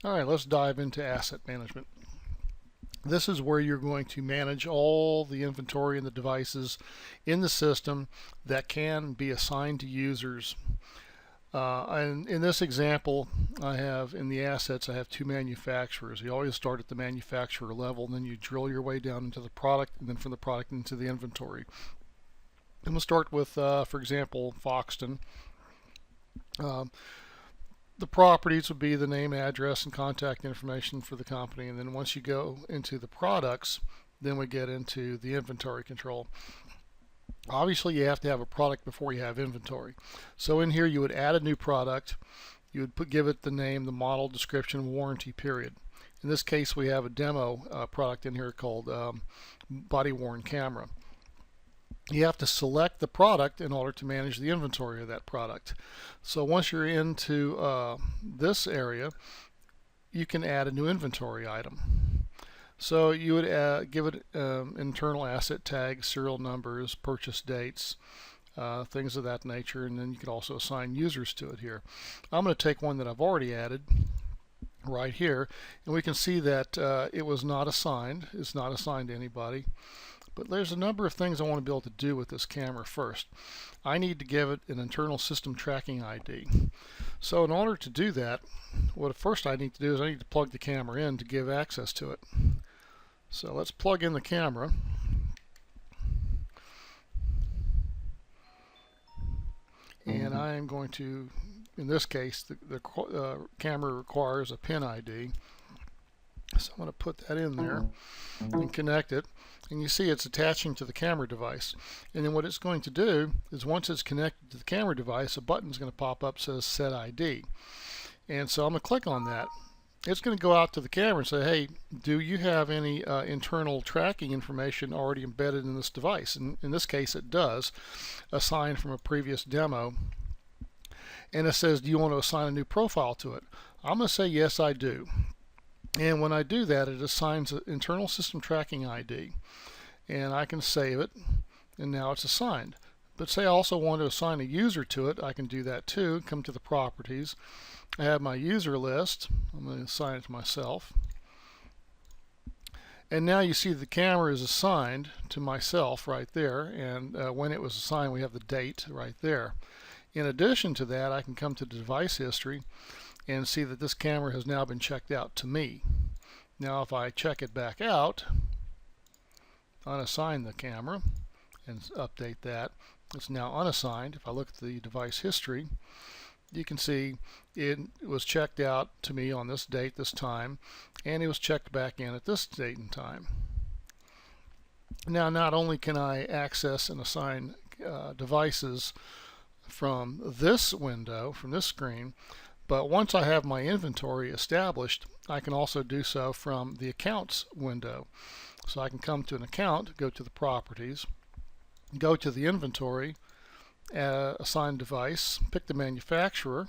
All right, let's dive into asset management. This is where you're going to manage all the inventory and the devices in the system that can be assigned to users. And in this example, I have in the assets, I have two manufacturers. You always start at the manufacturer level, and then you drill your way down into the product, and then from the product into the inventory. And we'll start with, for example, Foxton. The properties would be the name, address, and contact information for the company. And then once you go into the products, then we get into the inventory control. Obviously, you have to have a product before you have inventory. So in here, you would add a new product. You would give it the name, the model, description, warranty period. In this case, we have a demo product in here called body-worn camera. You have to select the product in order to manage the inventory of that product. So once you're into this area, you can add a new inventory item. So you would give it internal asset tags, serial numbers, purchase dates, things of that nature, and then you could also assign users to it here. I'm going to take one that I've already added right here, and we can see that it was not assigned. It's not assigned to anybody. But there's a number of things I want to be able to do with this camera first. I need to give it an internal system tracking ID. So in order to do that, what first I need to do is I need to plug the camera in to give access to it. So let's plug in the camera. And I am going to, in this case, the camera requires a pin ID. So I'm going to put that in there and connect it. And you see it's attaching to the camera device. And then what it's going to do is once it's connected to the camera device, a button is going to pop up that says Set ID. And so I'm going to click on that. It's going to go out to the camera and say, hey, do you have any internal tracking information already embedded in this device? And in this case, it does, assigned from a previous demo. And it says, do you want to assign a new profile to it? I'm going to say, yes, I do. And when I do that, it assigns an internal system tracking ID. And I can save it, and now it's assigned. But say I also want to assign a user to it, I can do that too. Come to the properties. I have my user list. I'm going to assign it to myself. And now you see the camera is assigned to myself right there. And when it was assigned, we have the date right there. In addition to that, I can come to the device history and see that this camera has now been checked out to me. Now if I check it back out, unassign the camera and update that, it's now unassigned. If I look at the device history, you can see it was checked out to me on this date, this time, and it was checked back in at this date and time. Now not only can I access and assign devices from this window, from this screen, but once I have my inventory established, I can also do so from the accounts window. So I can come to an account, go to the properties, go to the inventory, assign device, pick the manufacturer,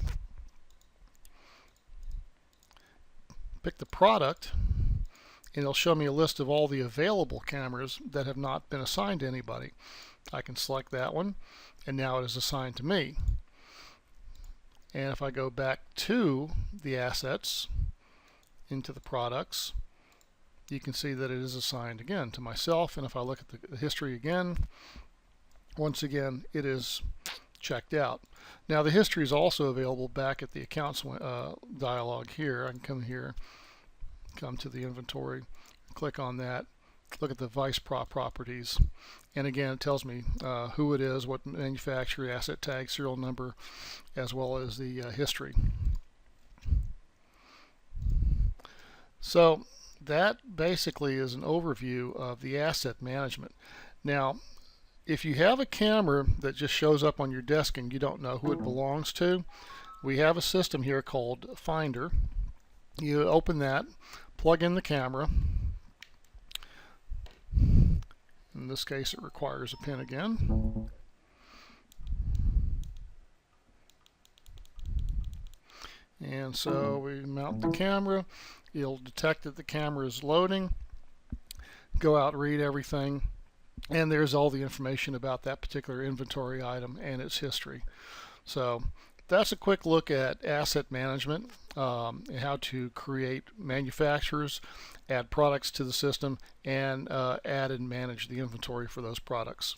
pick the product, and it'll show me a list of all the available cameras that have not been assigned to anybody. I can select that one, and now it is assigned to me. And if I go back to the assets, into the products, you can see that it is assigned again to myself. And if I look at the history again, once again, it is checked out. Now the history is also available back at the accounts dialog here. I can come here, come to the inventory, click on that, look at the device properties, and again it tells me who it is, what manufacturer, asset tag, serial number, as well as the history. So that basically is an overview of the asset management. Now if you have a camera that just shows up on your desk and you don't know who it belongs to, we have a system here called Finder. You open that, plug in the camera. In this case, it requires a pin again. And so we mount the camera. It'll detect that the camera is loading, go out, read everything, and there's all the information about that particular inventory item and its history. So that's a quick look at asset management, and how to create manufacturers, add products to the system, and add and manage the inventory for those products.